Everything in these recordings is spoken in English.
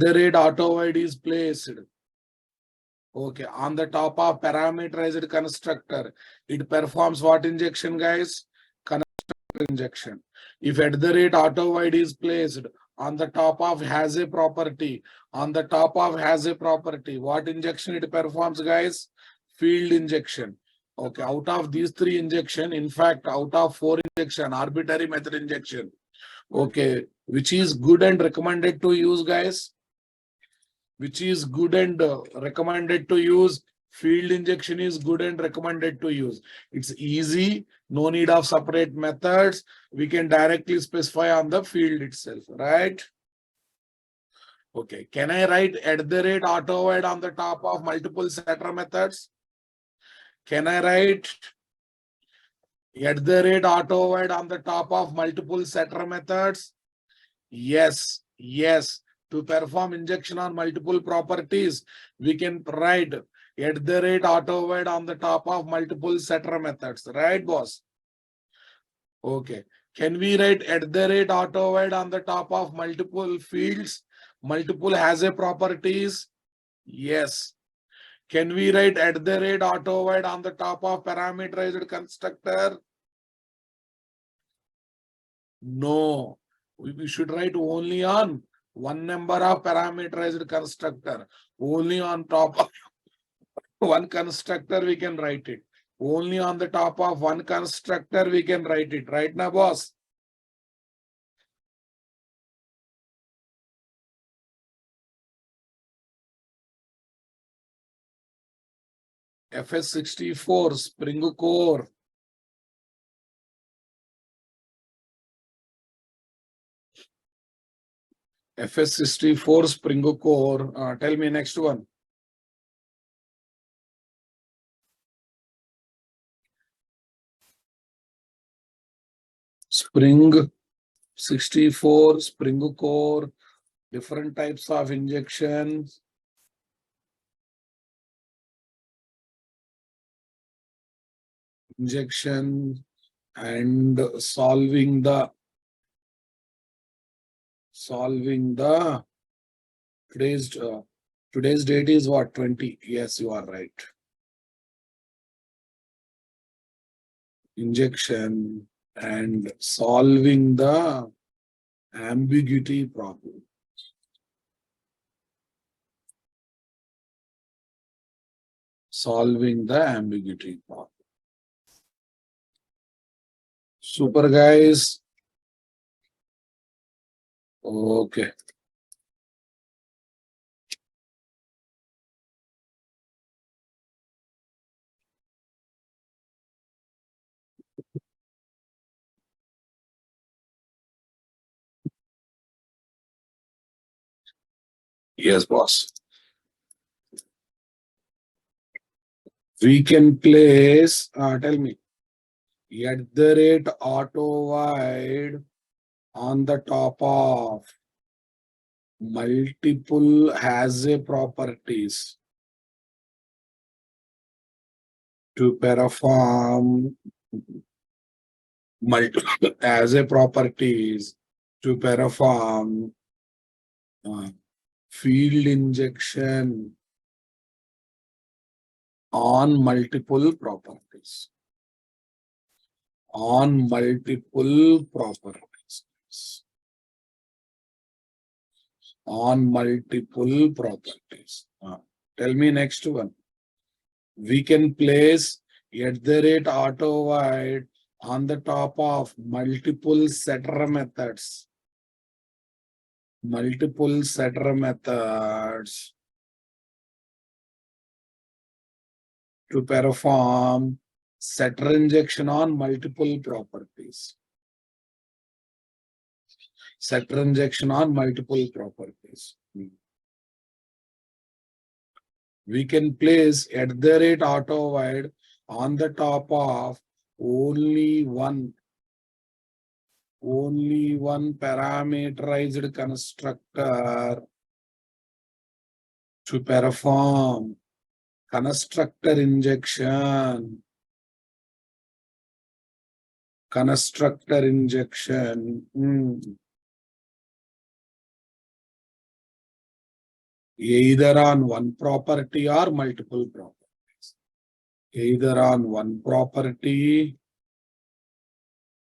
the rate auto void is placed. Okay, on the top of parameterized constructor, it performs what injection, guys? Constructor injection. If at the rate auto void is placed on the top of has a property, on the top of has a property, what injection it performs, guys? Field injection. Okay, out of these three injection, in fact, out of four injection, arbitrary method injection. Okay, which is good and recommended to use, guys? Which is good and recommended to use? Field injection is good and recommended to use. It's easy, no need of separate methods. We can directly specify on the field itself, right? Okay, can I write at the rate auto void on the top of multiple setter methods? Can I write at the rate auto void on the top of multiple setter methods? Yes, yes. To perform injection on multiple properties, we can write at the rate auto void on the top of multiple setter methods, right, boss? Okay. Can we write at the rate auto void on the top of multiple fields? Multiple has a properties? Yes. Can we write at the rate auto void on the top of parameterized constructor? No. We should write only on one number of parameterized constructor. Only on top of one constructor we can write it. Only on the top of one constructor we can write it. Right now, boss? FS64 Spring Core. FS64 Spring Core. Tell me next one. Spring 64 Spring Core. Different types of injections. Injection and solving the today's date is what? 20. Yes, you are right. Injection and solving the ambiguity problem. Solving the ambiguity problem. Super, guys. Okay. Yes, boss. We can place, tell me, at the rate auto void on the top of multiple has a properties to perform multiple as a properties to perform field injection on multiple properties. On multiple properties. On multiple properties. Tell me next one. We can place at the rate auto void on the top of multiple setter methods. Multiple setter methods to perform setter injection on multiple properties. Setter injection on multiple properties. We can place at the rate auto void on the top of only one parameterized constructor to perform constructor injection. Constructor injection. either on one property or multiple properties. Either on one property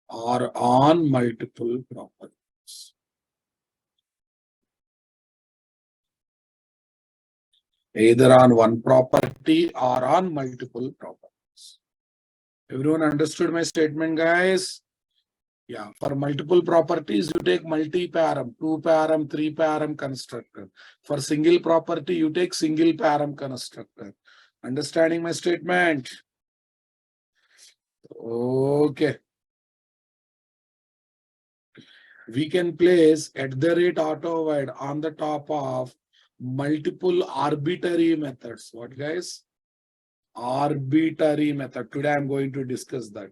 or on multiple properties. Either on one property or on multiple properties. Everyone understood my statement, guys? Yeah, for multiple properties, you take multi-param, 2-param, 3-param constructor. For single property, you take single-param constructor. Understanding my statement? Okay. We can place @auto-void on the top of multiple arbitrary methods. What, guys? Arbitrary method. Today I'm going to discuss that.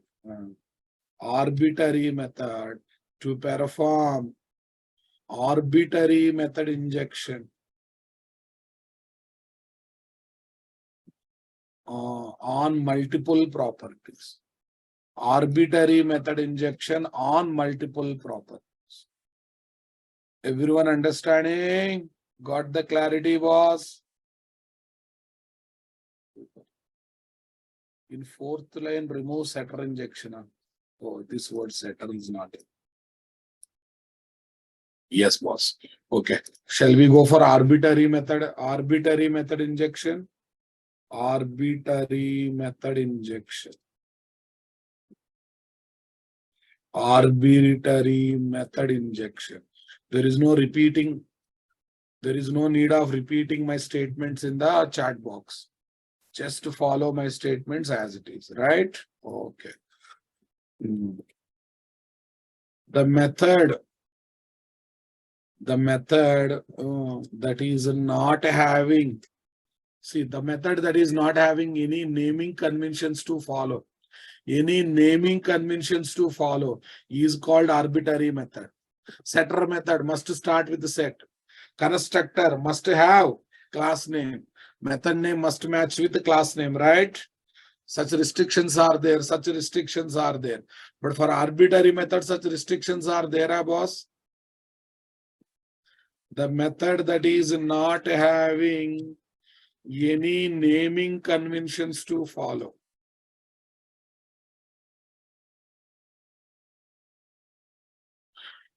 Arbitrary method to perform arbitrary method injection on multiple properties. Arbitrary method injection on multiple properties. Everyone understanding? Got the clarity, boss? In fourth line, remove setter injection. Oh, this word setter is not. Yes, boss. Okay. Shall we go for arbitrary method? Arbitrary method injection. Arbitrary method injection. Arbitrary method injection. There is no repeating. There is no need of repeating my statements in the chat box. Just to follow my statements as it is, right? Okay. The method that is not having, see, the method that is not having any naming conventions to follow. Any naming conventions to follow is called arbitrary method. Setter method must start with the set. Constructor must have class name. Method name must match with the class name, right? Such restrictions are there. Such restrictions are there. But for arbitrary method, such restrictions are there, boss. The method that is not having any naming conventions to follow.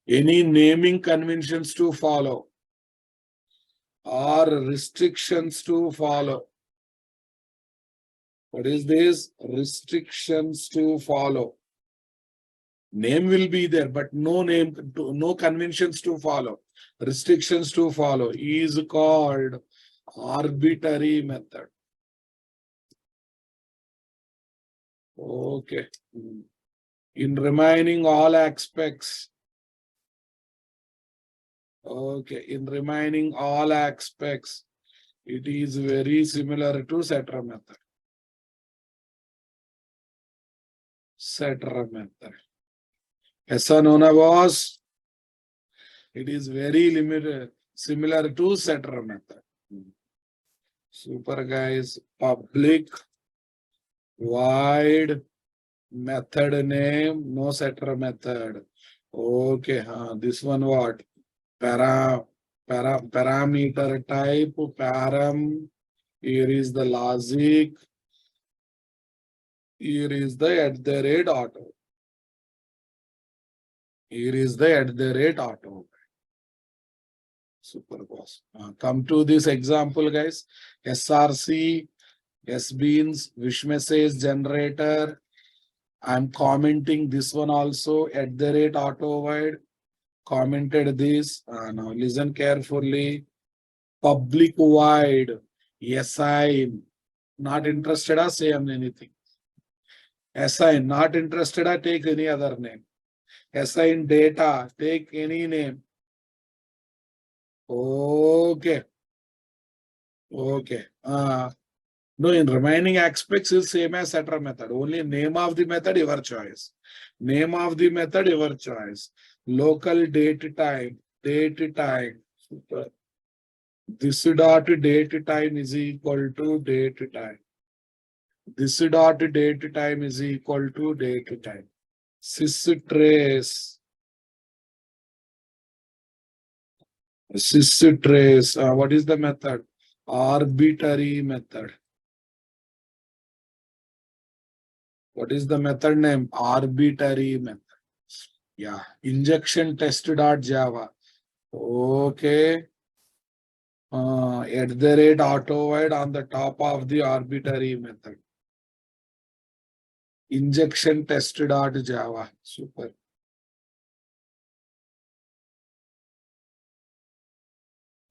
Any naming conventions to follow or restrictions to follow. What is this? Restrictions to follow. Name will be there, but no name, no conventions to follow. Restrictions to follow is called arbitrary method. Okay. In remaining all aspects. Okay. In remaining all aspects, it is very similar to setter method. Setter method. Yes or no, boss? It is very limited, similar to setter method. Super, guys. Public void method name, no setter method. Okay, this one what? Parameter type, param. Here is the logic. Here is the @auto. Here is the @auto. Super, boss. Come to this example, guys. SRC, SBeans, wish message generator. I'm commenting this one also @auto void. Commented this. Now listen carefully. Public void. Assign. Not interested or say anything. Assign. Not interested or take any other name. Assign data. Take any name. Okay. Okay. No, in remaining aspects is same as setter method. Only name of the method, your choice. Name of the method, your choice. Local date time. Super. This dot date time is equal to date time. This dot date time is equal to date time. Sys trace. Cis trace. What is the method? Arbitrary method. What is the method name? Arbitrary method. Yeah. Injection test.java. Okay. At the rate auto-void on the top of the arbitrary method. Injection test.java. Super.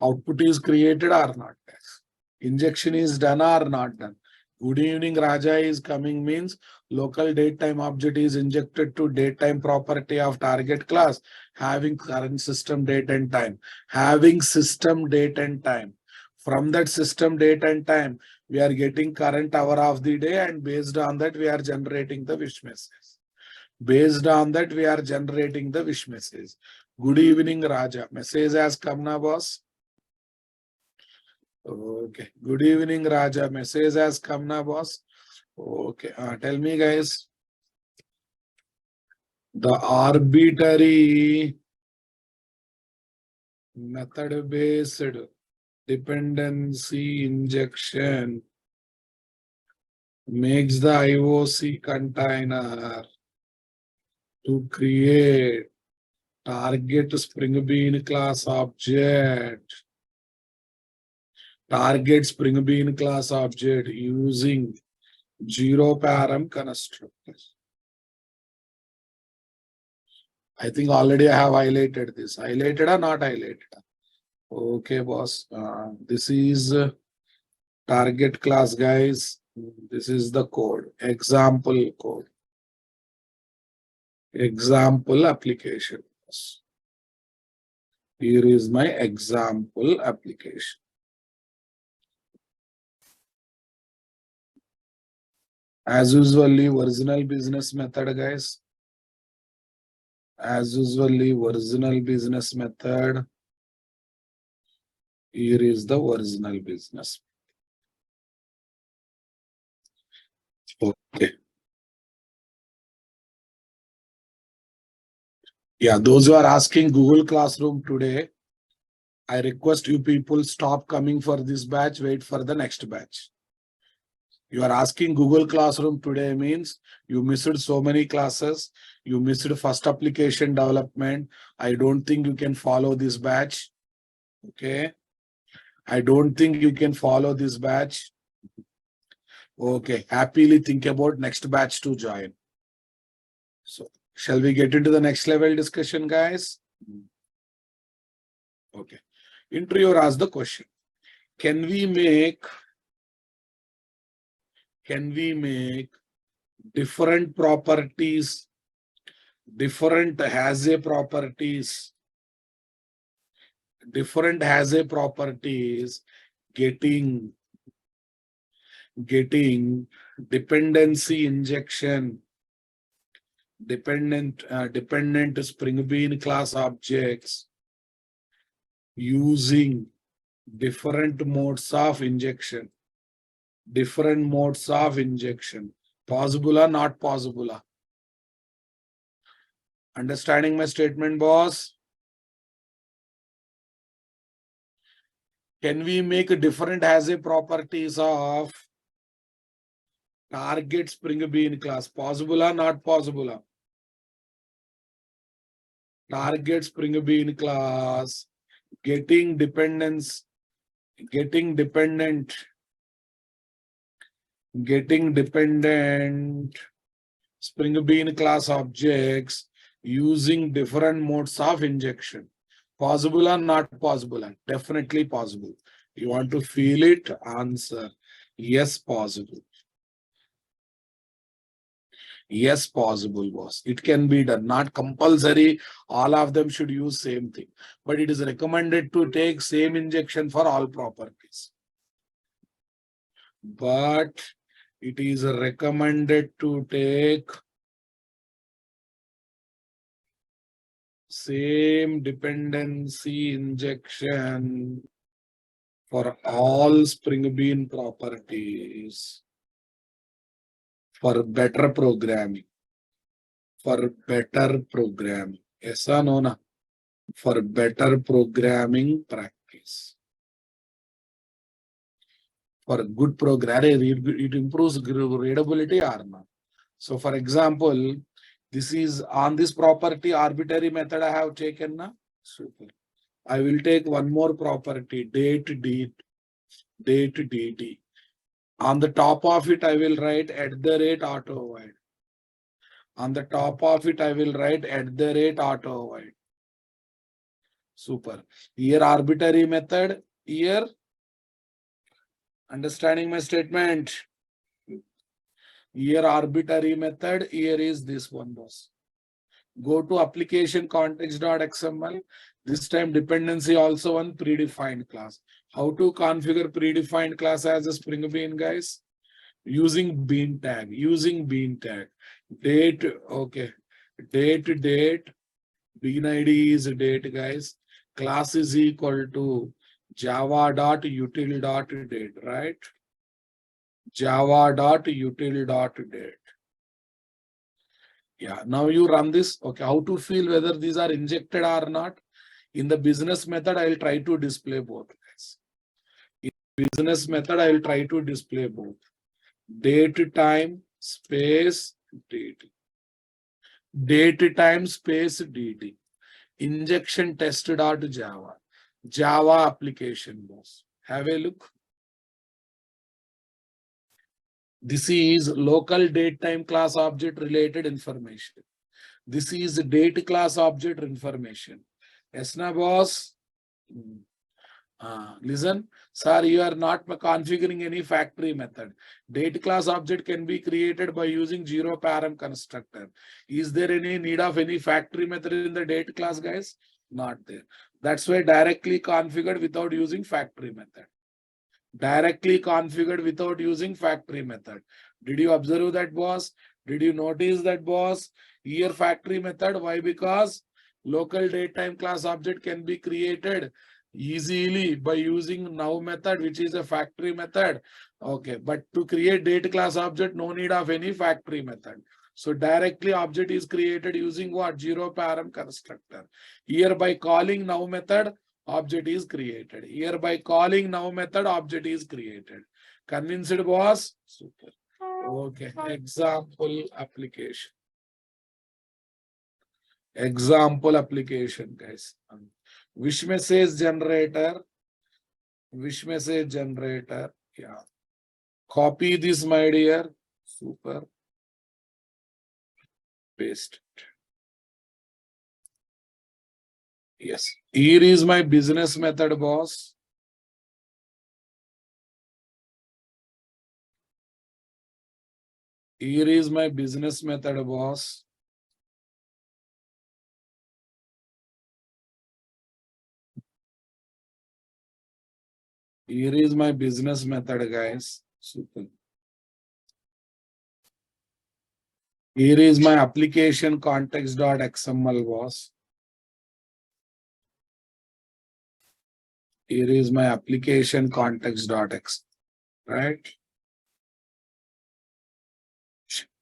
Output is created or not? Injection is done or not done? Good evening, Raja is coming means local datetime object is injected to datetime property of target class having current system date and time. Having system date and time. From that system date and time, we are getting current hour of the day, and based on that, we are generating the wish message. Based on that, we are generating the wish message. Good evening, Raja. Message has come now, boss. Okay. Good evening, Raja. Message has come now, boss. Okay. Tell me, guys. The arbitrary method-based dependency injection makes the IOC container to create target Spring Bean class object. Target Spring Bean class object using zero param constructors. I think already I have highlighted this. Highlighted or not highlighted? Okay, boss. This is target class, guys. This is the code. Example code. Example application. Here is my example application. As usually, original business method, guys. As usually, original business method. Here is the original business. Okay. Yeah, those who are asking Google Classroom today, I request you people stop coming for this batch, wait for the next batch. You are asking Google Classroom today means you missed so many classes, you missed first application development. I don't think you can follow this batch. Okay. I don't think you can follow this batch. Okay. Happily think about next batch to join. So, shall we get into the next level discussion, guys? Okay. Interviewer asked the question. Can we make different properties, different has a properties getting dependency injection, dependent Spring Bean class objects using different modes of injection. Possible or not possible? Understanding my statement, boss? Can we make a different as a properties of target Spring Bean class? Possible or not possible? Target Spring Bean class getting dependent Spring Bean class objects using different modes of injection. Possible or not possible? Definitely possible. You want to feel it? Answer. Yes, possible. Yes, possible, boss. It can be done. Not compulsory. All of them should use same thing. But it is recommended to take same injection for all properties. But it is recommended to take same dependency injection for all Spring Bean properties for better programming. Yes or no? for better programming practice. For good programming, it improves readability or not. So for example, this is on this property arbitrary method I have taken now. Super. I will take one more property, date dt. On the top of it, I will write @auto void. On the top of it, I will write @auto void. Super. Here arbitrary method, here understanding my statement. Here arbitrary method, here is this one, boss. Go to application context.xml. This time dependency also one predefined class. How to configure predefined class as a Spring Bean, guys? Using bean tag. Date, okay. Date. Bean ID is date, guys. Class is equal to java.util.date, right? Java.util.date. Yeah, now you run this. Okay, how to feel whether these are injected or not? In the business method, I will try to display both, guys. In business method, I will try to display both. Date time space date. Date time space dt. Injection test.java. Java application, boss. Have a look. This is local date time class object related information. This is date class object information. Yes, na boss? Listen, sir, you are not configuring any factory method. Date class object can be created by using zero param constructor. Is there any need of any factory method in the date class, guys? Not there. That's why directly configured without using factory method. Directly configured without using factory method. Did you observe that, boss? Did you notice that, boss? Here factory method. Why? Because local datetime class object can be created easily by using now method, which is a factory method. Okay, but to create date class object, no need of any factory method. So directly object is created using what? Zero param constructor. Here by calling now method, object is created. Here by calling now method, object is created. Convinced, boss? Super. Okay, example application. Example application, guys. Wish message generator. Yeah. Copy this, my dear. Super. Paste it. Yes. Here is my business method, boss. Here is my business method, boss. Here is my business method, guys. Super. Here is my application context.xml, boss. Here is my application context.x, right?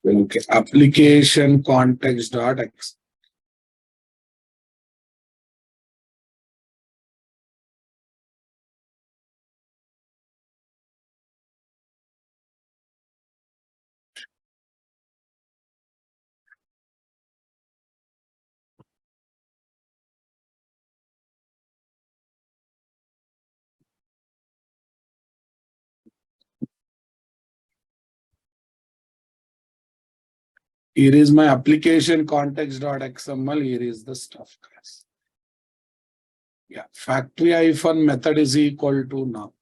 Okay, application context.x. Here is my application context.xml. Here is the stuff, guys. Yeah, factory-method is equal to now.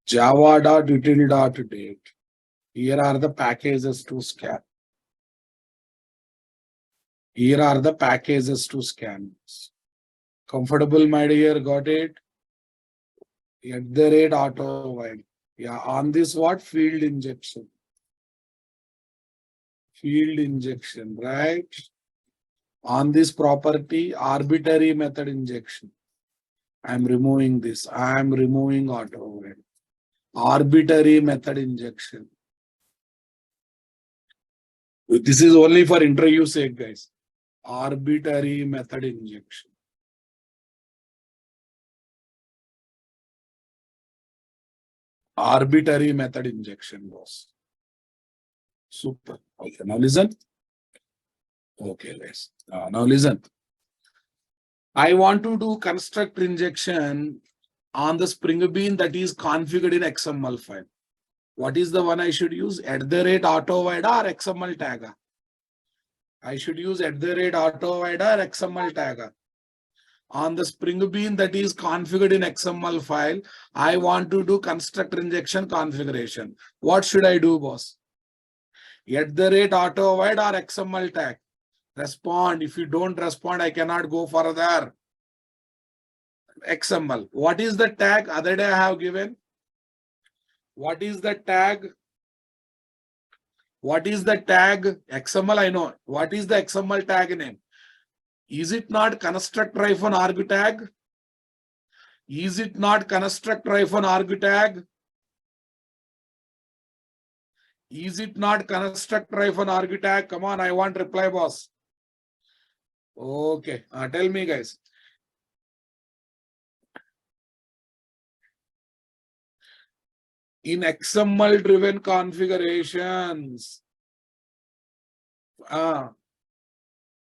Java.util.date. Here are the packages to scan. Here are the packages to scan. Comfortable, my dear? Got it? @auto void. Yeah, on this what? Field injection. Field injection, right? On this property, arbitrary method injection. I'm removing this. I'm removing auto void. Arbitrary method injection. This is only for interview sake, guys. arbitrary method injection. Arbitrary method injection, boss. Super. Okay, now listen. Okay, guys. Now listen. I want to do construct injection on the spring bean that is configured in XML file. What is the one I should use? @auto_void or XML tagger? I should use @auto_void or XML tagger. On the spring bean that is configured in XML file, I want to do construct injection configuration. What should I do, boss? @auto_void or XML tag? Respond. If you don't respond, I cannot go further. XML. What is the tag? Other day I have given. What is the tag? What is the tag? XML, I know. What is the XML tag name? Is it not construct-arg tag? Is it not construct-arg tag? Is it not construct-arg tag? Come on, I want reply, boss. Okay, tell me, guys. In XML driven configurations,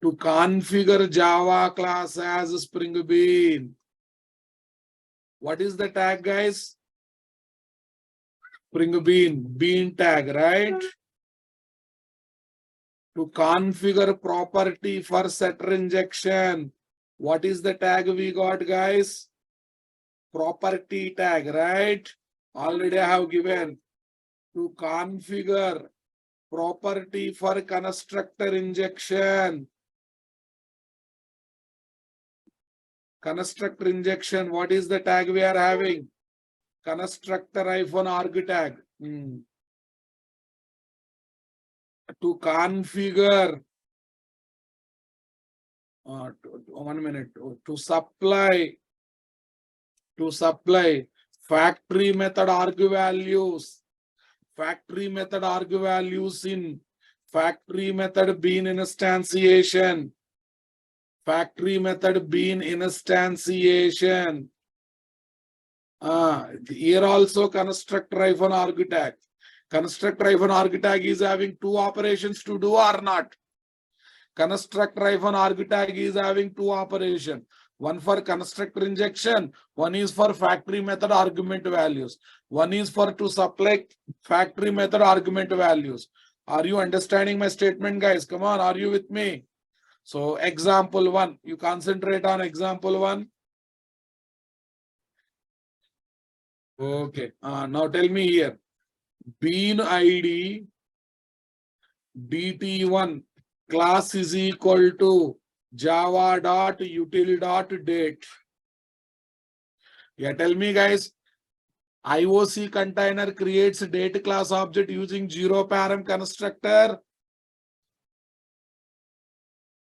to configure Java class as a Spring Bean, what is the tag, guys? Spring bean tag, right? To configure property for setter injection, what is the tag we got, guys? Property tag, right? Already I have given. To configure property for constructor injection. Constructor injection, what is the tag we are having? Constructor-arg tag. To configure, 1 minute, to supply factory method arg values. Factory method arg values in factory method bean instantiation. Factory method bean instantiation. Here also constructor-arg tag. Constructor-arg tag is having two operations to do or not? Constructor-arg tag is having two operations. One for constructor injection, one is for factory method argument values. One is for to supply factory method argument values. Are you understanding my statement, guys? Come on, are you with me? So example 1, you concentrate on example 1. Okay, now tell me here. Bean ID dt1 class is equal to java.util.date. Yeah, tell me, guys. IOC container creates date class object using zero param constructor.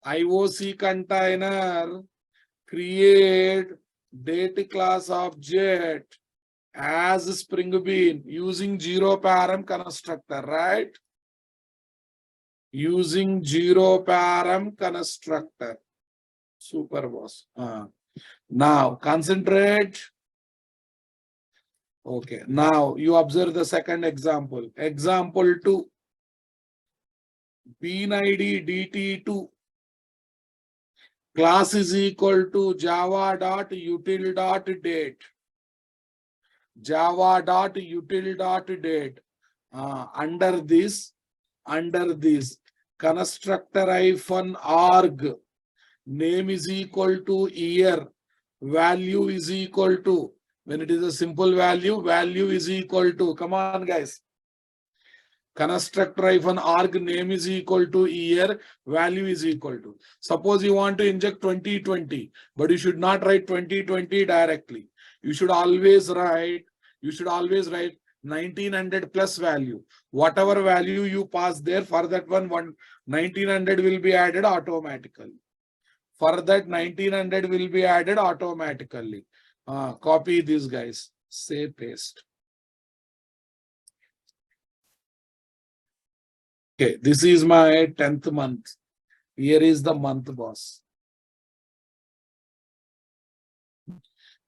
IOC container create date class object as Spring Bean using zero param constructor, right? Using zero param constructor. Super, boss. Now concentrate. Okay, now you observe the second example. Example 2. Bean ID dt2 class is equal to java.util.date. Java.util.date. Under this constructor-arg name is equal to year, value is equal to, when it is a simple value, value is equal to, come on, guys. Constructor-arg name is equal to year, value is equal to. Suppose you want to inject 2020, but you should not write 2020 directly. You should always write 1900 plus value. Whatever value you pass there, for that one 1900 will be added automatically. For that 1900 will be added automatically. Copy these, guys. Say paste. Okay, this is my 10th month. Here is the month, boss.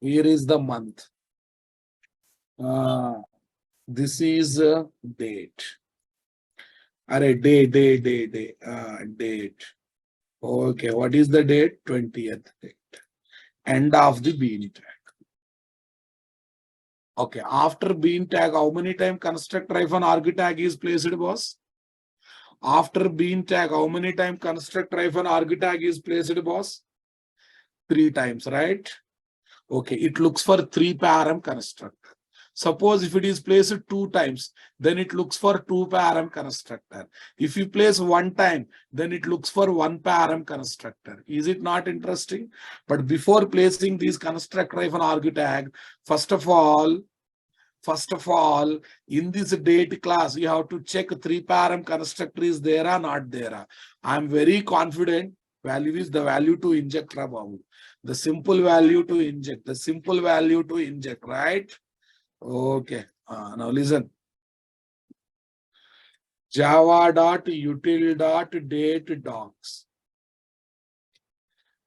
Here is the month. This is date. Array, date. Okay, what is the date? 20th date. End of the bean tag. Okay, after bean tag, how many times constructor-arg tag is placed, boss? After bean tag, how many times constructor-arg tag is placed, boss? 3 times, right? Okay, it looks for 3 param constructor. Suppose if it is placed 2 times, then it looks for 2 param constructor. If you place 1 time, then it looks for 1 param constructor. Is it not interesting? But before placing these constructor-arg tag, first of all, in this date class, you have to check 3 param constructor is there or not there. I am very confident value is the value to inject, the simple value to inject, right? Okay, now listen. Java.util.date docs.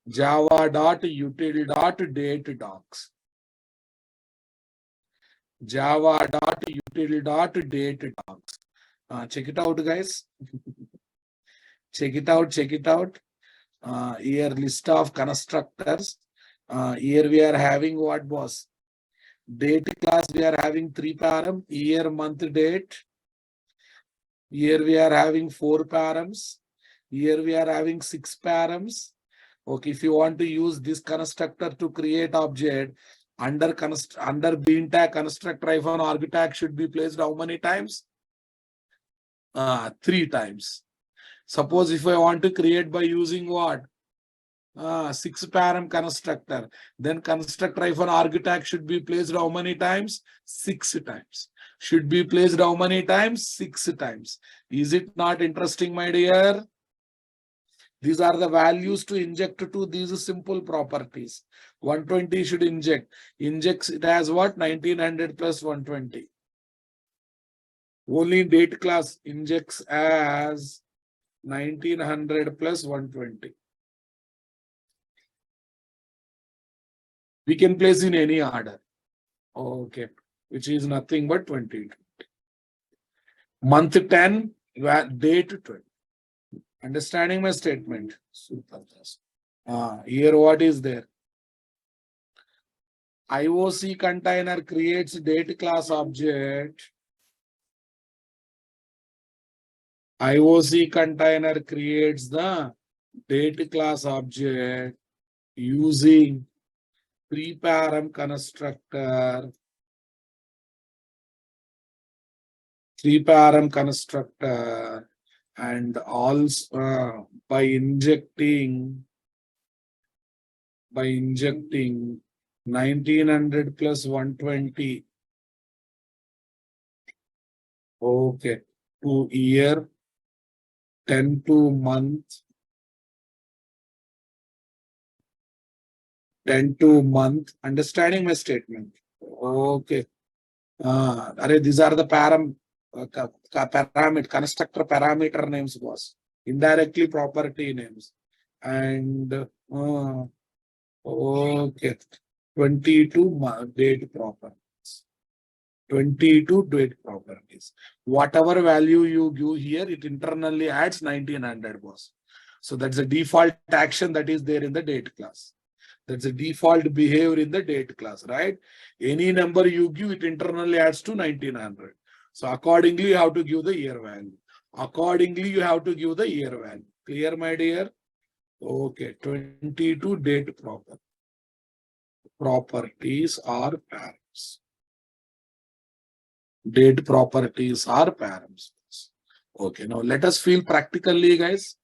Java.util.date docs. Java.util.date docs. Check it out, guys. Check it out. Here list of constructors. Here we are having what, boss? Date class we are having 3 param, year, month, date. Here we are having 4 params. Here we are having 6 params. Okay, if you want to use this constructor to create object, under bean tag constructor-arg tag should be placed how many times? 3 times. Suppose if I want to create by using what? 6 param constructor, then constructor-arg tag should be placed how many times? 6 times. Should be placed how many times? 6 times. Is it not interesting, my dear? These are the values to inject to these simple properties. 120 should injects it as what? 1900 plus 120. Only date class injects as 1900 plus 120. We can place in any order. Okay, which is nothing but 20. Month 10, date 20. Understanding my statement? Super. Here what is there? IOC container creates date class object. IOC container creates the date class object using 3 param constructor. 3 param constructor, and also by injecting 1900 plus 120. Okay, to year, 10 to month, 10 to month. Understanding my statement? Okay. These are the parameter, constructor parameter names, boss. Indirectly property names. And okay, 22 date properties. 22 date properties. Whatever value you give here, it internally adds 1900, boss. So that's a default action that is there in the date class. That's a default behavior in the date class, right? Any number you give, it internally adds to 1900. So accordingly, you have to give the year value. Clear, my dear? Okay, 22 date properties are params. Date properties are params. Okay, now let us feel practically, guys.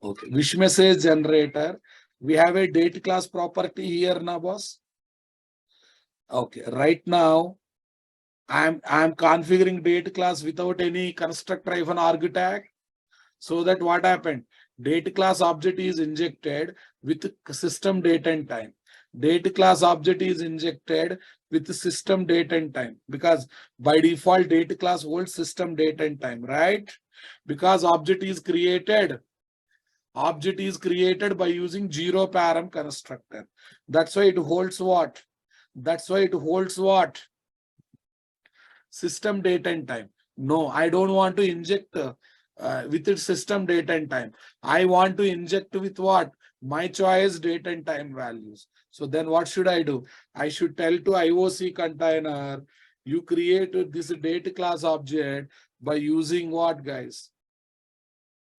Okay, wish message generator. We have a date class property here now, boss. Okay, right now I'm configuring date class without any constructor-arg tag. So that what happened? Date class object is injected with system date and time. Date class object is injected with system date and time, because by default date class holds system date and time, right? Because object is created by using zero param constructor. That's why it holds what? That's why it holds what? System date and time. No, I don't want to inject with its system date and time. I want to inject with what? My choice date and time values. So then what should I do? I should tell to IOC container, you create this date class object by using what, guys?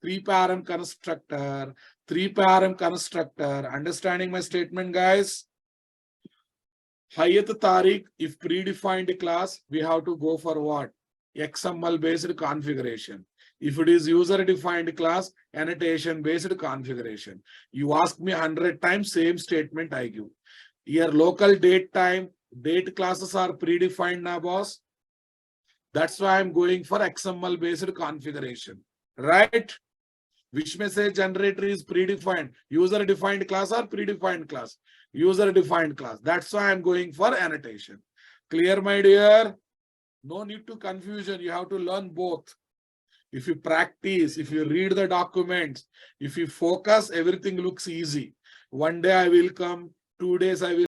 3 param constructor, 3 param constructor. Understanding my statement, guys? Hayat Tariq, if predefined class, we have to go for what? XML based configuration. If it is user defined class, annotation based configuration. You ask me 100 times, same statement I give. Here local date time, date classes are predefined now, boss. That's why I'm going for XML based configuration, right? Which message generator is predefined? User defined class or predefined class? User defined class. That's why I'm going for annotation. Clear, my dear? No need to confusion. You have to learn both. If you practice, if you read the documents, if you focus, everything looks easy. One day I will come, 2 days I will,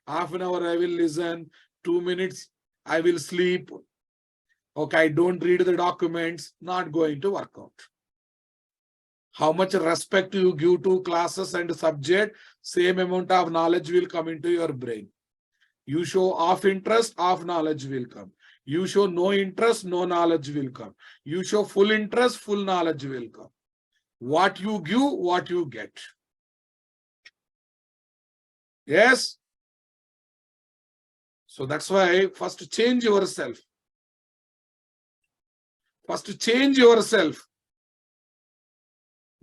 half an hour I will listen, 2 minutes I will sleep. Okay, I don't read the documents, not going to work out. How much respect you give to classes and subject, same amount of knowledge will come into your brain. You show off interest, off knowledge will come. You show no interest, no knowledge will come. You show full interest, full knowledge will come. What you give, what you get. Yes? So that's why first change yourself. First change yourself.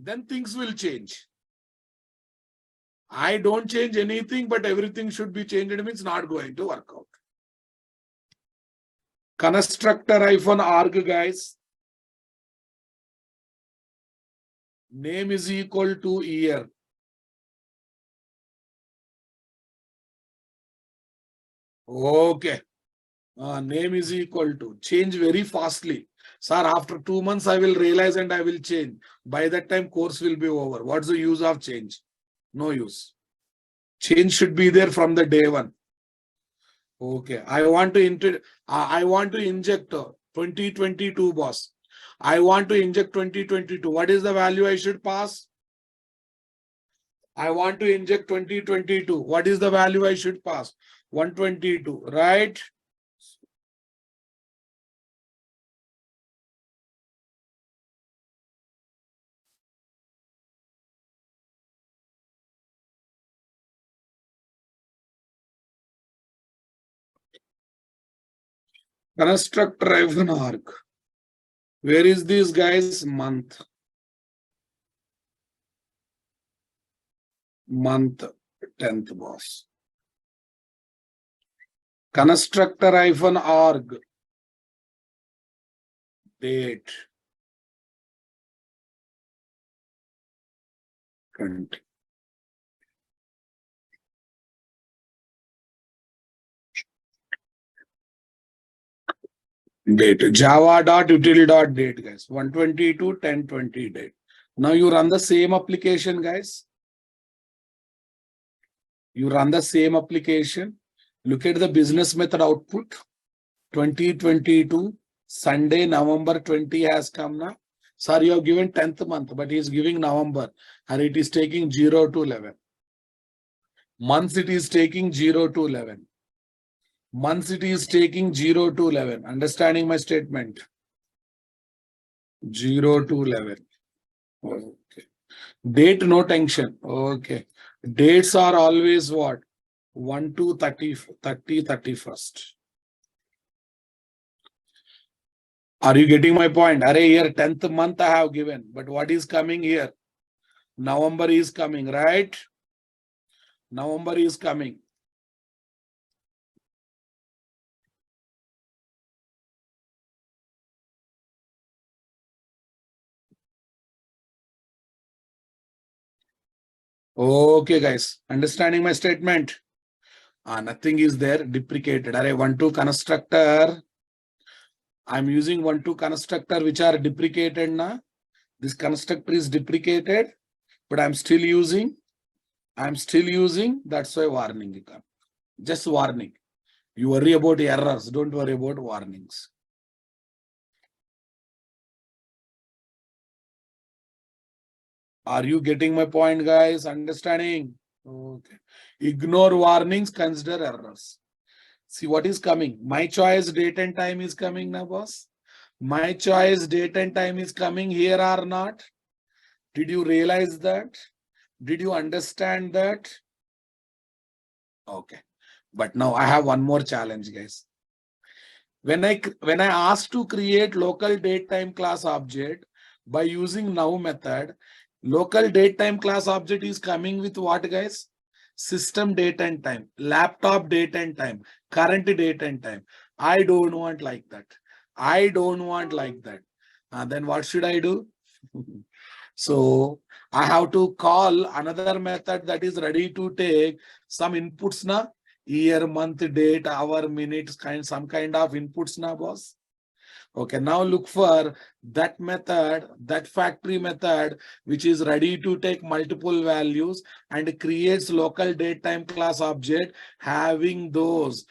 Then things will change. I don't change anything, but everything should be changed. It means not going to work out. Constructor-arg, guys. Name is equal to year. Okay. Name is equal to. Change very fastly. Sir, after 2 months, I will realize and I will change. By that time, course will be over. What's the use of change? No use. Change should be there from the day one. Okay. I want to inject 2022, boss. I want to inject 2022. What is the value I should pass? I want to inject 2022. What is the value I should pass? 122, right? Construct driven arc. Where is this, guys? Month. Month 10th, boss. Constructor-arg. Date. 20. Date. Java.util.date, guys. 122.10.20 date. Now you run the same application, guys. You run the same application. Look at the business method output. 2022, Sunday, November 20 has come now. Sir, you have given 10th month, but he is giving November. And it is taking 0 to 11. Months it is taking 0 to 11. Months it is taking 0 to 11. Understanding my statement? 0 to 11. Okay. Date, no tension. Okay. Dates are always what? 1 to 30, 31st. Are you getting my point? Array, here 10th month I have given. But what is coming here? November is coming, right? November is coming. Okay, guys. Understanding my statement? Nothing is there. Deprecated. Array 1 to constructor. I'm using 1, 2 constructor which are deprecated now. This constructor is deprecated, but I'm still using. That's why warning you come. Just warning. You worry about errors. Don't worry about warnings. Are you getting my point, guys? Understanding? Okay. Ignore warnings, consider errors. See what is coming. My choice date and time is coming now, boss. My choice date and time is coming here or not? Did you realize that? Did you understand that? Okay. But now I have one more challenge, guys. When I asked to create local date time class object by using now method, local date time class object is coming with what, guys? System date and time, laptop date and time, current date and time. I don't want like that. I don't want like that. Then what should I do? So I have to call another method that is ready to take some inputs na, year, month, date, hour, minutes, some kind of inputs na, boss. Okay, now look for that method, that factory method, which is ready to take multiple values and creates local date time class object having those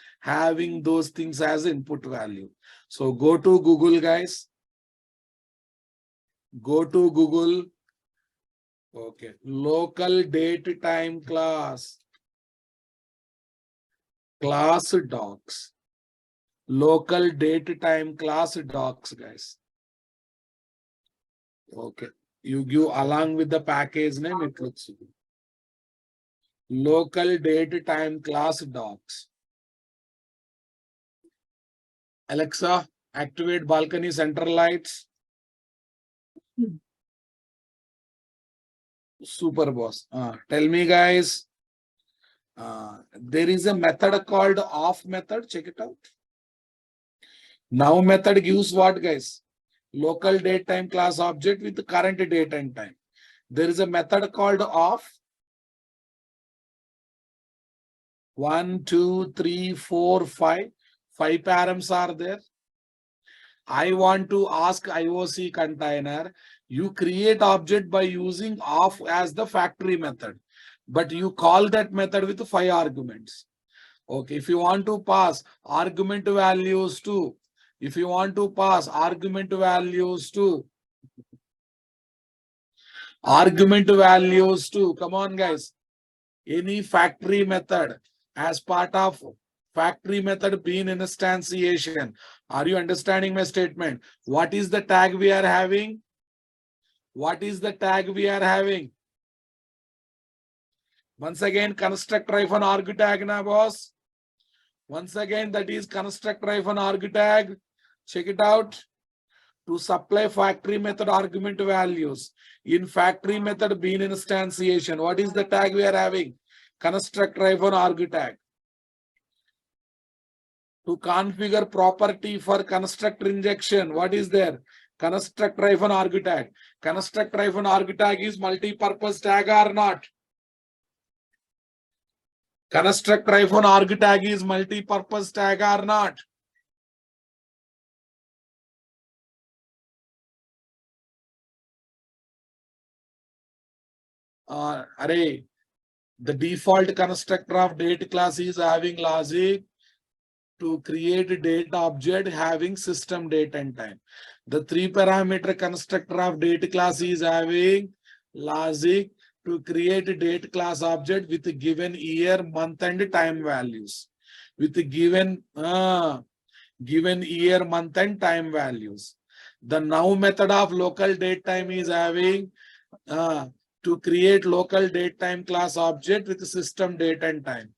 things as input value. So go to Google, guys. Go to Google. Okay, local date time class docs. Local date time class docs, guys. Okay, you give along with the package name, it looks good. Local date time class docs. Alexa, activate balcony central lights. Super, boss. Tell me, guys. There is a method called off method. Check it out. Now method gives what, guys? Local date time class object with the current date and time. There is a method called off. 1, 2, 3, 4, 5. 5 params are there. I want to ask IOC container, you create object by using off as the factory method, but you call that method with 5 arguments. Okay, if you want to pass argument values to, come on, guys, any factory method as part of factory method being instantiation. Are you understanding my statement? What is the tag we are having? What is the tag we are having? Once again, construct-arg tag na, boss. Once again, that is construct-arg tag. Check it out. To supply factory method argument values. In factory method being instantiation, what is the tag we are having? Construct-arg tag. To configure property for constructor injection, what is there? Construct-arg tag. Construct-arg tag is multi-purpose tag or not? Construct-arg tag is multi-purpose tag or not? Array, the default constructor of date class is having logic to create a date object having system date and time. The 3 parameter constructor of date class is having logic to create a date class object with a given year, month, and time values. With a given year, month, and time values. The now method of local date time is having to create local date time class object with system date and time.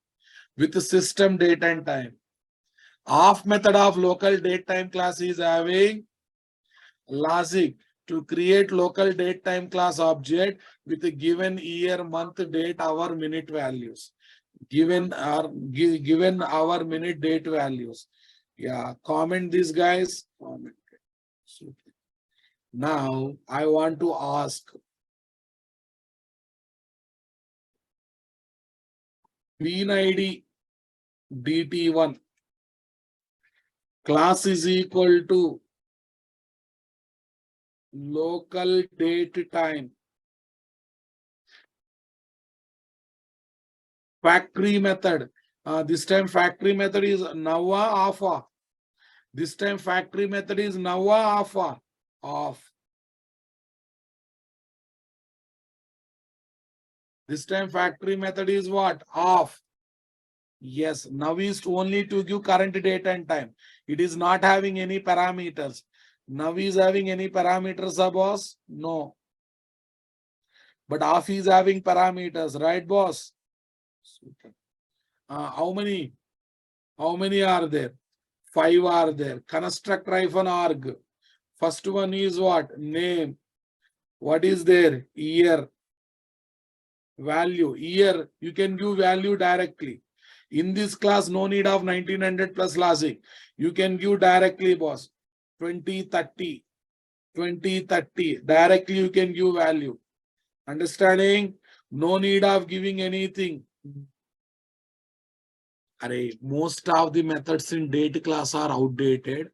Off method of local date time class is having logic to create local date time class object with a given year, month, date, hour, minute values. Given hour, minute, date values. Yeah, comment this, guys. Comment. Now I want to ask, bean ID DT1 class is equal to local date time. Factory method. This time factory method is Nawa Alpha. This time factory method is Nawa Alpha. Off. This time factory method is what? Off. Yes, now is only to give current date and time. It is not having any parameters. Now is having any parameters, boss? No. But off is having parameters, right, boss? Super. How many? How many are there? 5 are there. Construct -arg. First one is what? Name. What is there? Year. Value. Year. You can give value directly. In this class, no need of 1900 plus logic. You can give directly, boss. 2030. 2030. Directly you can give value. Understanding? No need of giving anything. Most of the methods in date class are outdated.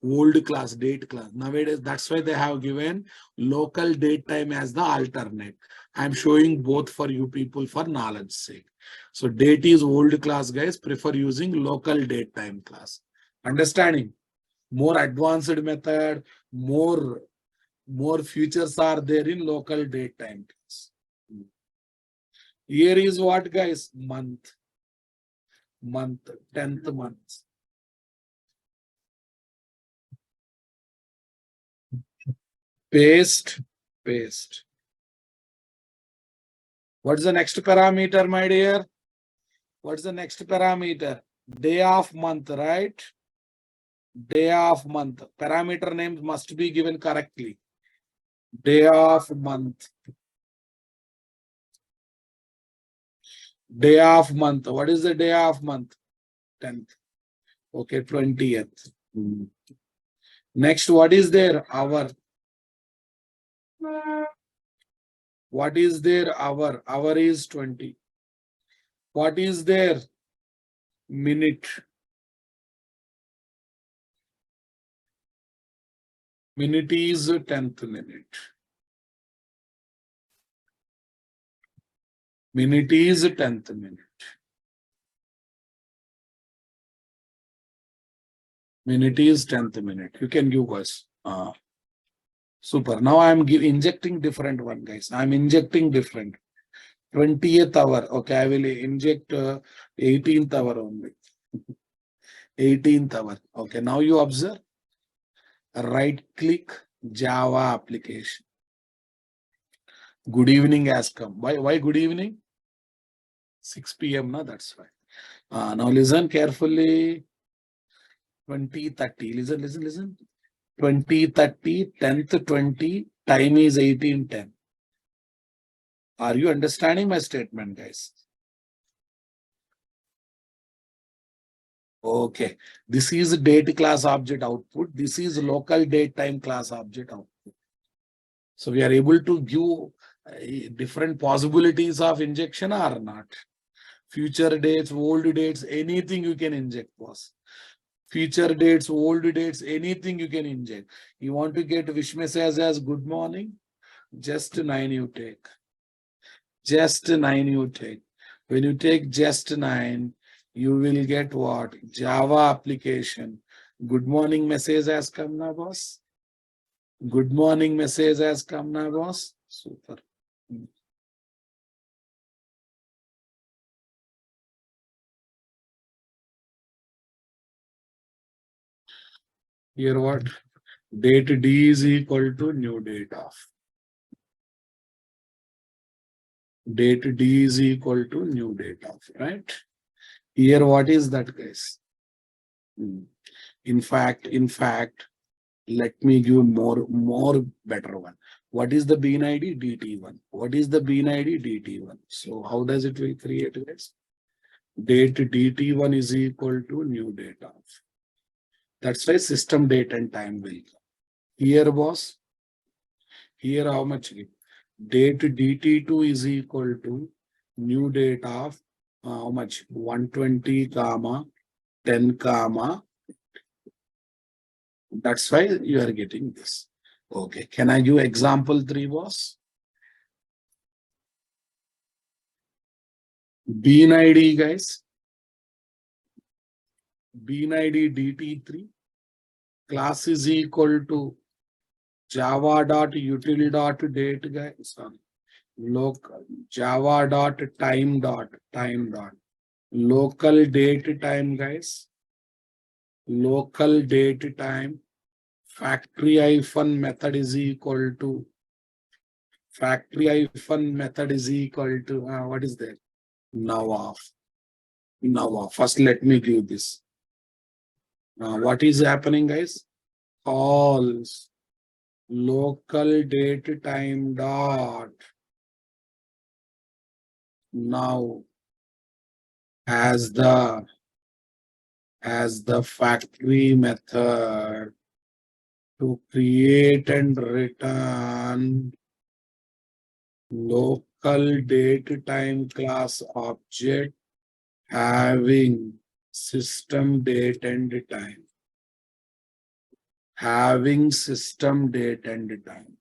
Old class, date class. Nowadays, that's why they have given local date time as the alternate. I'm showing both for you people for knowledge sake. So date is old class, guys. Prefer using local date time class. Understanding? More advanced method, more features are there in local date time class. Year is what, guys? Month. 10th month. Paste. What's the next parameter, my dear? What's the next parameter? Day of month, right? Day of month. Parameter names must be given correctly. Day of month. Day of month. What is the day of month? 10th. Okay, 20th. Next, what is there? Hour. What is there? Hour. Hour is 20. What is there? Minute. Minute is 10th minute. Minute is 10th minute. Minute is 10th minute. You can give us. Super. Now I am injecting different one, guys. I am injecting different. 20th hour. Okay, I will inject 18th hour only. 18th hour. Okay, now you observe. Right click Java application. Good evening has come. Why good evening? 6 p.m. No, that's why. Now listen carefully. 2030. Listen. 2030, 10th 20, time is 1810. Are you understanding my statement, guys? Okay. This is date class object output. This is local date time class object output. So we are able to give different possibilities of injection or not. Future dates, old dates, anything you can inject, boss. Future dates, old dates, anything you can inject. You want to get wish message as good morning? Just 9 you take. Just 9 you take. When you take just 9, you will get what? Java application. Good morning message has come now, boss. Good morning message has come now, boss. Super. Here what? Date D is equal to new date of. Date D is equal to new date of, right? Here what is that, guys? In fact, let me give more better one. What is the bean ID? DT1. What is the bean ID? DT1. So how does it will create, guys? Date DT1 is equal to new date of. That's why system date and time will come. Here, boss. Here how much? Date DT2 is equal to new date of how much? 120, 10, That's why you are getting this. Okay, can I give example 3, boss? Bean ID, guys. Bean ID DT3. Class is equal to java.util.date, guys. Local java.time.time. Local date time, guys. Local date time. Factory hyphen method is equal to what is that? Now off. First, let me give this. What is happening, guys? Calls local date time dot now as the factory method to create and return local date time class object having system date and time. Having system date and time.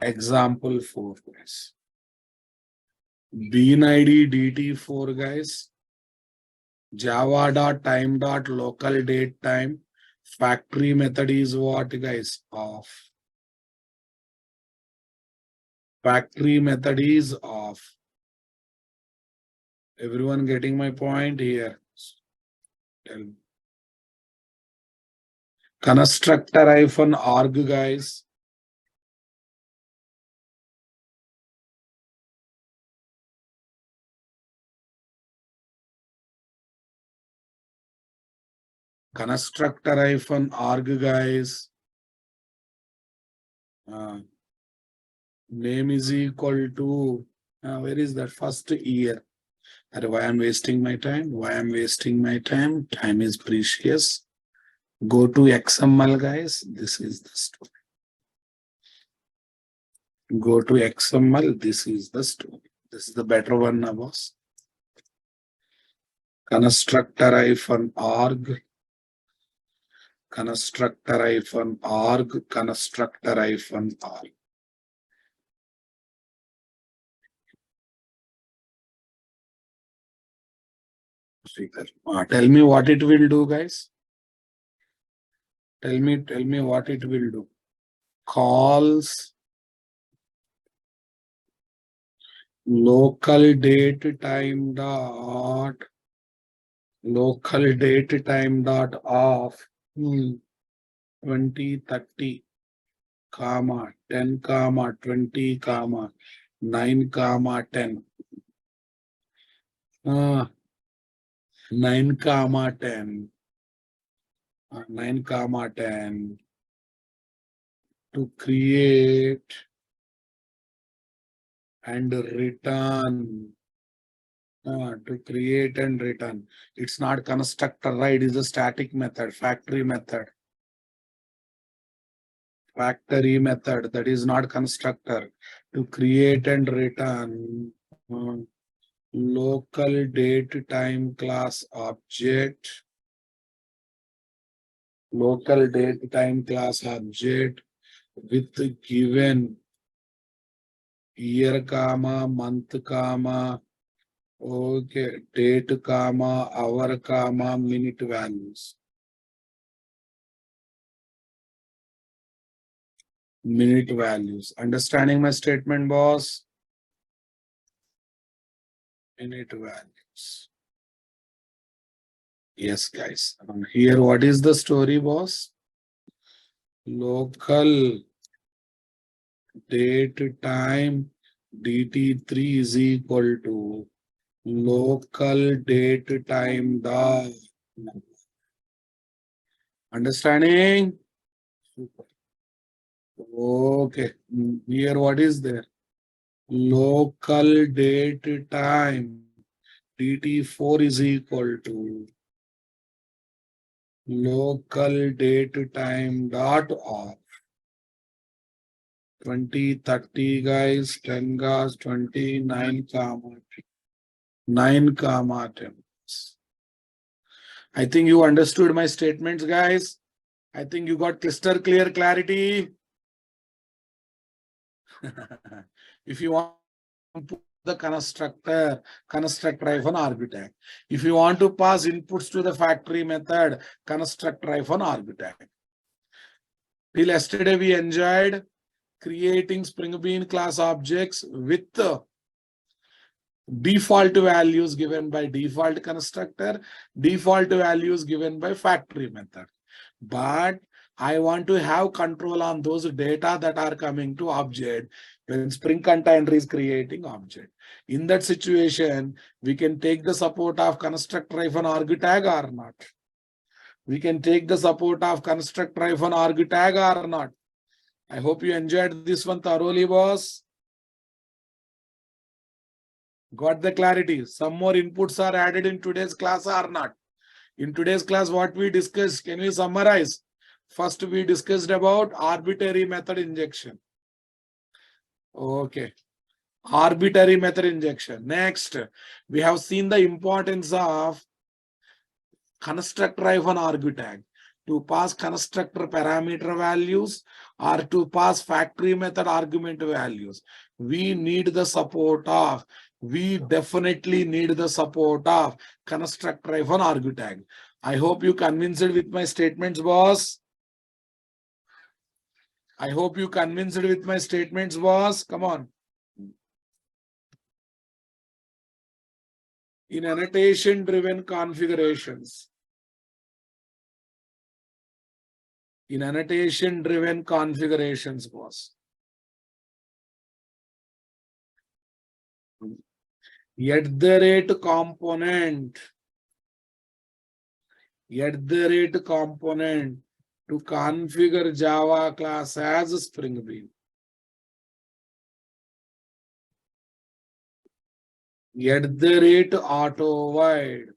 Example 4, guys. Bean ID DT4, guys. Java.time.local date time. Factory method is what, guys? Off. Factory method is off. Everyone getting my point here? Tell me. Constructor -arg, guys. Constructor -arg, guys. Name is equal to where is that first year? Why I'm wasting my time? Why I'm wasting my time? Time is precious. Go to XML, guys. This is the story. Go to XML. This is the story. This is the better one now, boss. Constructor -arg. Constructor -arg. Constructor -arg. Tell me what it will do, guys. Tell me what it will do. Calls local date time dot off 2030 comma 10 comma 20 comma 9 comma 10 9 comma 10 9 comma 10 to create and return to create and return. It's not constructor, right? It's a static method, factory method. Factory method, that is not constructor. To create and return local date time class object. Local date time class object with given year comma month comma okay date comma hour comma minute values. Minute values. Understanding my statement, boss? Minute values. Yes, guys. Here, what is the story, boss? Local date time DT3 is equal to local date time dot. Understanding? Okay. Here, what is there? Local date time DT4 is equal to local date time dot off 2030, guys, 10 gas 29 comma 9 comma 10. I think you understood my statements, guys. I think you got crystal clear clarity. If you want to put the constructor arbitrag. If you want to pass inputs to the factory method, arbitrag. Till yesterday we enjoyed creating Spring Bean class objects with default values given by default constructor, default values given by factory method. But I want to have control on those data that are coming to object when Spring container is creating object. In that situation, we can take the support of constructor-arg tag or not. We can take the support of constructor-arg tag or not. I hope you enjoyed this one thoroughly, boss. Got the clarity? Some more inputs are added in today's class or not? In today's class, what we discussed, can we summarize? First, we discussed about arbitrary method injection. Okay. Arbitrary method injection. Next, we have seen the importance of constructor-arg tag to pass constructor parameter values or to pass factory method argument values. We need the support of, we definitely need the support of constructor-arg tag. I hope you convinced with my statements, boss. I hope you convinced with my statements, boss. Come on. In annotation-driven configurations. In annotation-driven configurations, boss. @ component. @ component to configure Java class as Spring Bean. @ auto void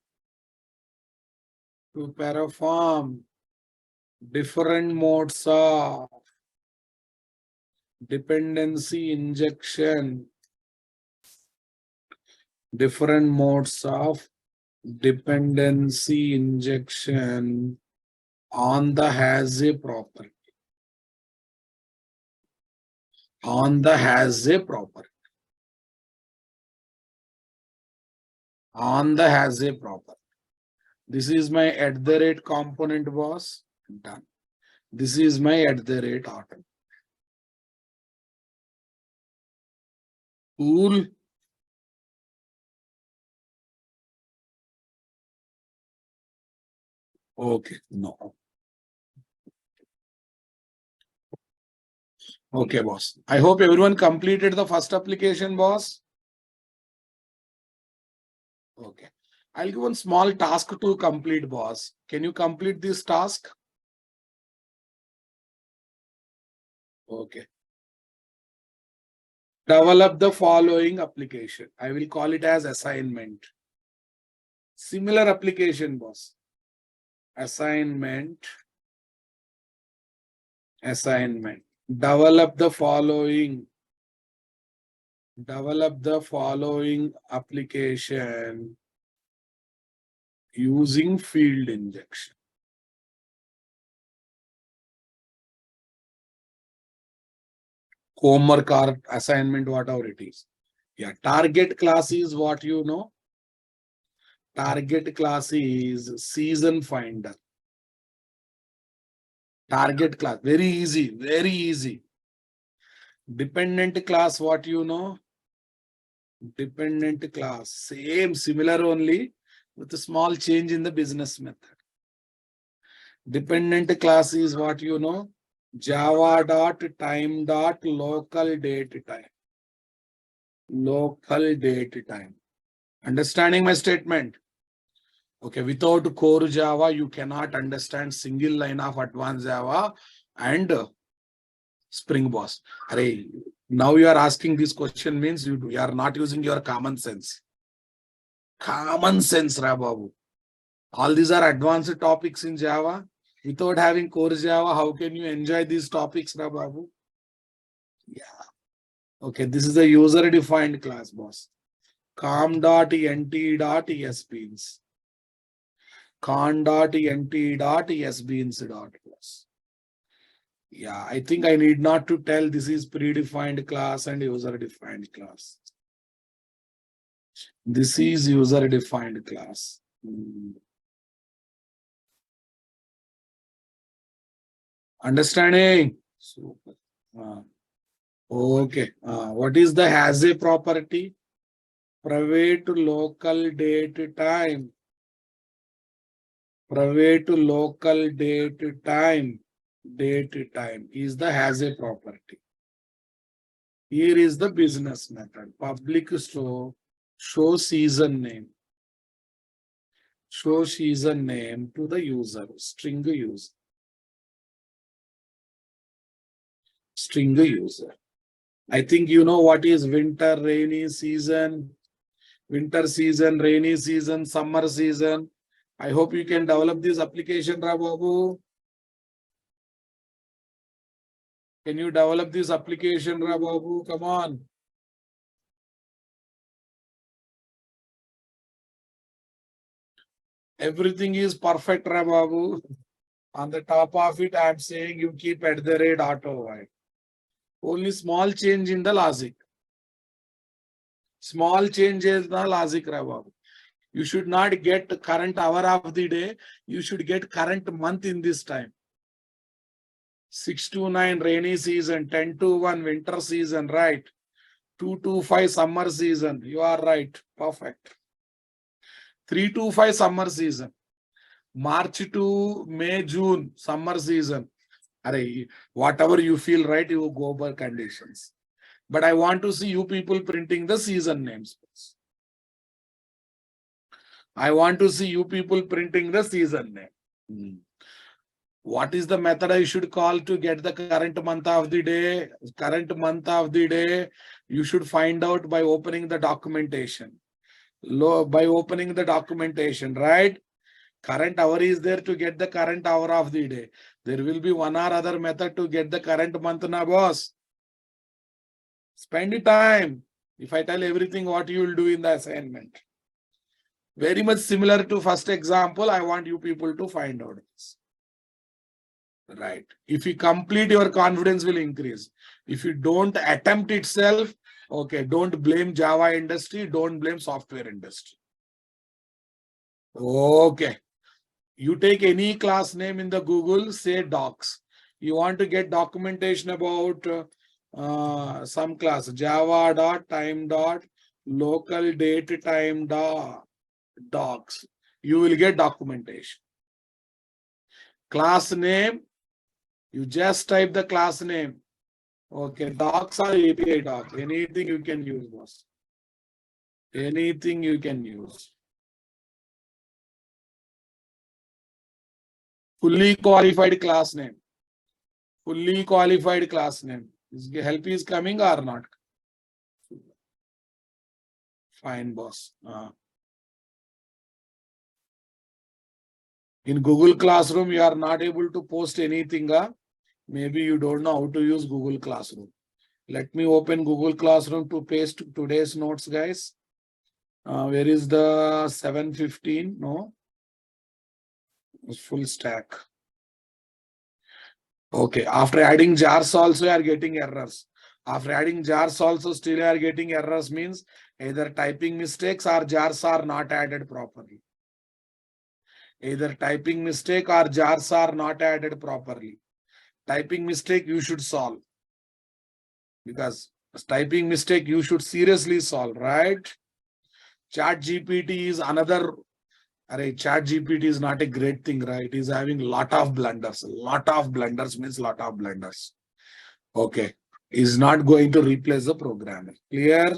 to perform different modes of dependency injection. Different modes of dependency injection on the has a property. On the has a property. On the has a property. This is my @ component, boss. Done. This is my @ auto. Cool. Okay, no. Okay, boss. I hope everyone completed the first application, boss. Okay. I'll give one small task to complete, boss. Can you complete this task? Okay. Develop the following application. I will call it as assignment. Similar application, boss. Assignment. Assignment. Develop the following. Develop the following application using field injection. Homework or assignment, whatever it is. Yeah, target class is what you know. Target class is season finder. Target class, very easy, very easy. Dependent class, what you know? Dependent class, same, similar only with a small change in the business method. Dependent class is what you know? Java.time.local date time. Local date time. Understanding my statement? Okay, without core Java, you cannot understand single line of advanced Java and Spring, boss. Array, now you are asking this question means you are not using your common sense. Common sense, Rababu. All these are advanced topics in Java. Without having core Java, how can you enjoy these topics, Rababu? Yeah. Okay, this is a user-defined class, boss. com.nt.esbeans. con dot nt dot sbeans dot plus. Yeah, I think I need not to tell this is predefined class and user defined class. This is user defined class. Understanding? Super. Okay. What is the has a property? Private local date time. Private local date time. Date time is the has a property. Here is the business method. Public store. Show season name. Show season name to the user. String user. String user. I think you know what is winter, rainy season, winter season, rainy season, summer season. I hope you can develop this application, Rababu. Can you develop this application, Rababu? Come on. Everything is perfect, Rababu. On the top of it, I'm saying you keep at the rate auto while. Only small change in the logic. Small change is the logic, Rababu. You should not get current hour of the day. You should get current month in this time. 6 to 9 rainy season, 10 to 1 winter season, right? 2 to 5 summer season. You are right. Perfect. 3 to 5 summer season. March to May, June, summer season. Whatever you feel right, you go by conditions. But I want to see you people printing the season names. I want to see you people printing the season name. What is the method I should call to get the current month of the day? Current month of the day, you should find out by opening the documentation. By opening the documentation, right? Current hour is there to get the current hour of the day. There will be one or other method to get the current month, na boss. Spend the time. If I tell everything what you will do in the assignment. Very much similar to first example, I want you people to find out this. Right. If you complete, your confidence will increase. If you don't attempt itself, okay, don't blame Java industry, don't blame software industry. Okay. You take any class name in the Google, say docs. You want to get documentation about some class, java.time.local date time docs. You will get documentation. Class name, you just type the class name. Okay, docs or API docs, anything you can use, boss. Anything you can use. Fully qualified class name. Fully qualified class name. Is help is coming or not? Fine, boss. In Google Classroom, you are not able to post anything. Maybe you don't know how to use Google Classroom. Let me open Google Classroom to paste today's notes, guys. Where is the 715? No. It's full stack. Okay. After adding jars also, you are getting errors. After adding jars also, still you are getting errors, means either typing mistakes or jars are not added properly. Either typing mistake or jars are not added properly. Typing mistake you should solve. Because typing mistake you should seriously solve, right? Chat GPT is another. Chat GPT is not a great thing, right? It is having lot of blunders. Lot of blunders means lot of blunders. Okay. Is not going to replace the programmer. Clear?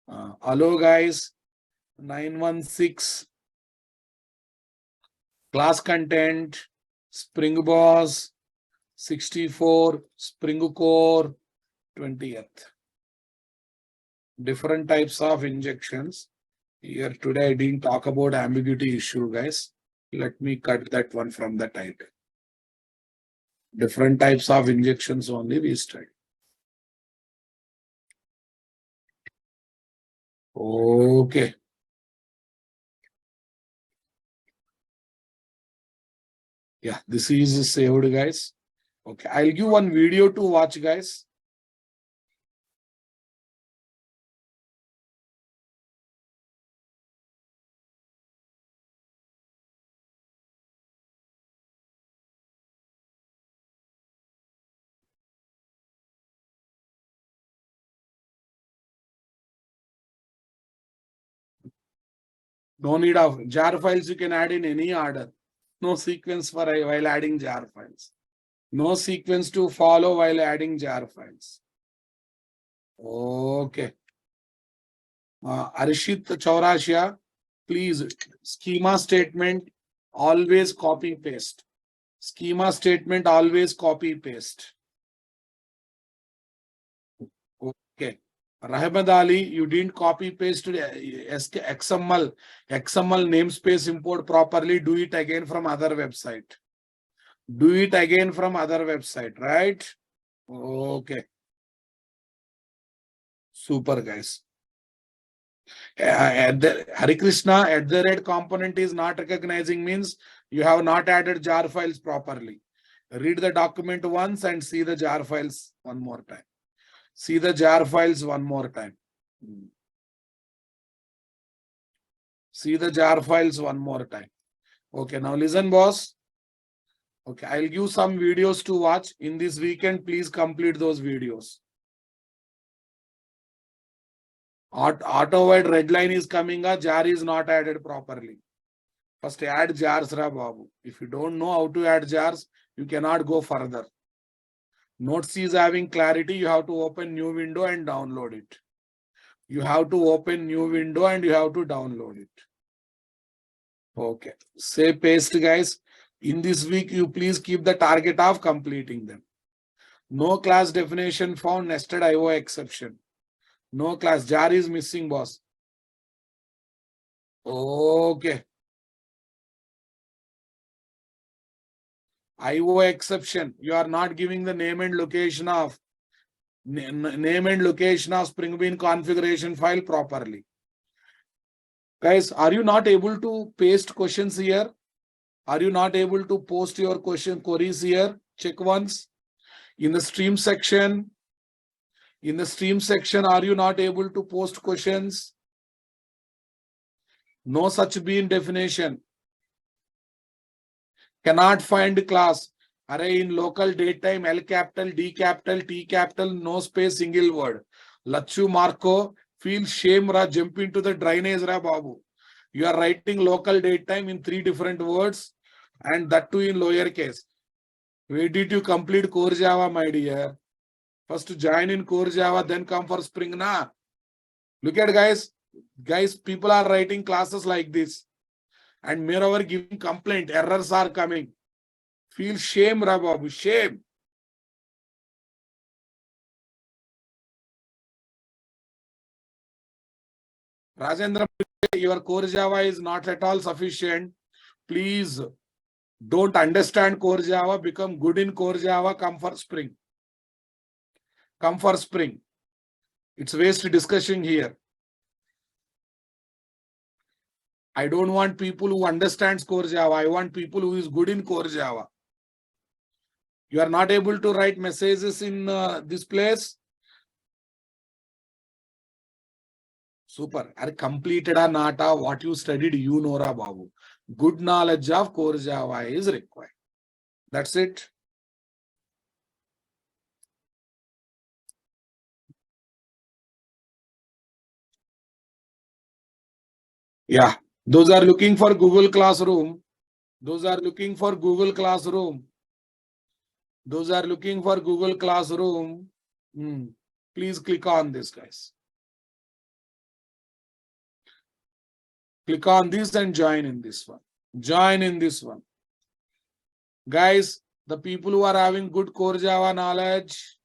Hello, guys. 916. Class content. Spring Boss. 64. Spring Core. 20th. Different types of injections. Here today I didn't talk about ambiguity issue, guys. Let me cut that one from the title. Different types of injections only we study. Okay. Yeah, this is saved, guys. Okay, I'll give one video to watch, guys. No need of jar files, you can add in any order. No sequence for while adding jar files. No sequence to follow while adding jar files. Okay. Arishit Chaurashia, please, schema statement, always copy paste. Schema statement, always copy paste. Okay. Rahmad Ali, you didn't copy paste XML namespace import properly. Do it again from other website. Do it again from other website, right? Okay. Super, guys. Hare Krishna, at the red component is not recognizing means you have not added jar files properly. Read the document once and see the jar files one more time. See the jar files one more time. See the jar files one more time. Okay, now listen, boss. Okay, I'll give some videos to watch. In this weekend, please complete those videos. Auto-wide red line is coming, a jar is not added properly. First add jars, ra babu. If you don't know how to add jars, you cannot go further. Notes is having clarity, you have to open new window and download it. You have to open new window and you have to download it. Okay, say paste, guys. In this week, you please keep the target of completing them. No class definition found, nested IO exception. No class, jar is missing, boss. Okay. IO exception, you are not giving the name and location of Spring Bean configuration file properly. Guys, are you not able to paste questions here? Are you not able to post your queries here? Check once. In the stream section, are you not able to post questions? No such bean definition. Cannot find class. Array in local date time, L capital, D capital, T capital, no space, single word. Lachu Marco, feel shame, ra, jump into the drainage, ra, babu. You are writing local date time in 3 different words and that too in lowercase. Where did you complete core Java, my dear? First join in core Java, then come for Spring, na. Look at guys, people are writing classes like this. And moreover giving complaint, errors are coming. Feel shame, ra babu, shame. Rajendra, your core Java is not at all sufficient. Please don't understand core Java, become good in core Java, come for Spring. Come for Spring. It's waste discussion here. I don't want people who understand core Java. I want people who is good in core Java. You are not able to write messages in this place. Super. Are completed or not, what you studied, you know, ra babu. Good knowledge of core Java is required. That's it. Yeah. Those are looking for Google Classroom. Those are looking for Google Classroom. Those are looking for Google Classroom. Please click on this, guys. Click on this and join in this one. Join in this one. Guys, the people who are having good core Java knowledge.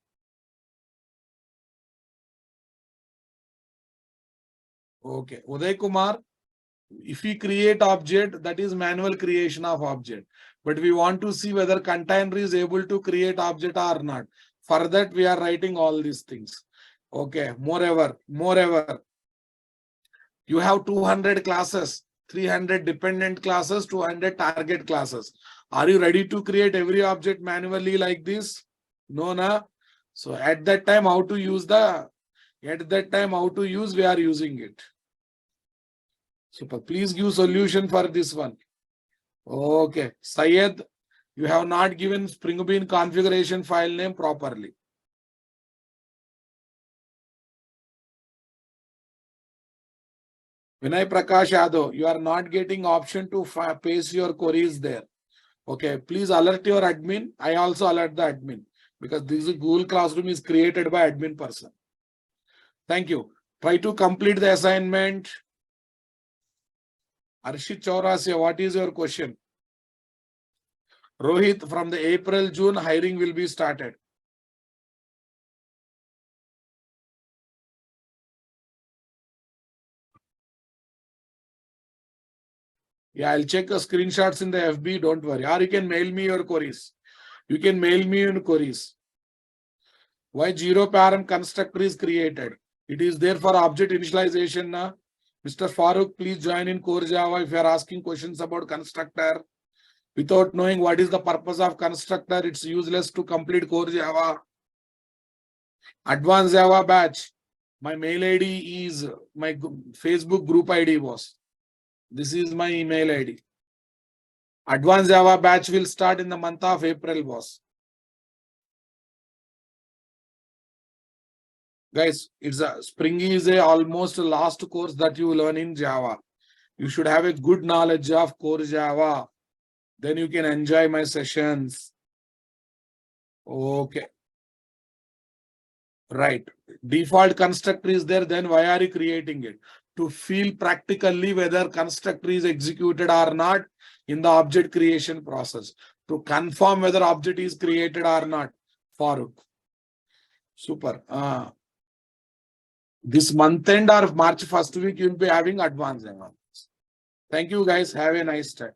Okay. Uday Kumar, if we create object, that is manual creation of object. But we want to see whether container is able to create object or not. For that, we are writing all these things. Okay. Moreover, you have 200 classes, 300 dependent classes, 200 target classes. Are you ready to create every object manually like this? No, na. So at that time, how to use we are using it. Super. Please give solution for this one. Okay. Syed, you have not given Spring Bean configuration file name properly. Vinay Prakash Yadav, you are not getting option to paste your queries there. Okay, please alert your admin. I also alert the admin because this Google Classroom is created by admin person. Thank you. Try to complete the assignment. Arshit Chaurasya, what is your question? Rohit, from the April, June, hiring will be started. Yeah, I'll check the screenshots in the FB. Don't worry. Or you can mail me your queries. You can mail me your queries. Why zero param constructor is created? It is there for object initialization. Na? Mr. Farooq, please join in Core Java if you are asking questions about constructor. Without knowing what is the purpose of constructor, it's useless to complete Core Java. Advanced Java batch. My mail ID is my Facebook group ID was. This is my email ID. Advanced Java batch will start in the month of April, boss. Guys, Spring is almost last course that you learn in Java. You should have a good knowledge of Core Java. Then you can enjoy my sessions. Okay. Right. Default constructor is there, then why are you creating it? To feel practically whether constructor is executed or not in the object creation process. To confirm whether object is created or not. Farooq. Super. This month end or March 1st week, you will be having advanced. Thank you guys. Have a nice day.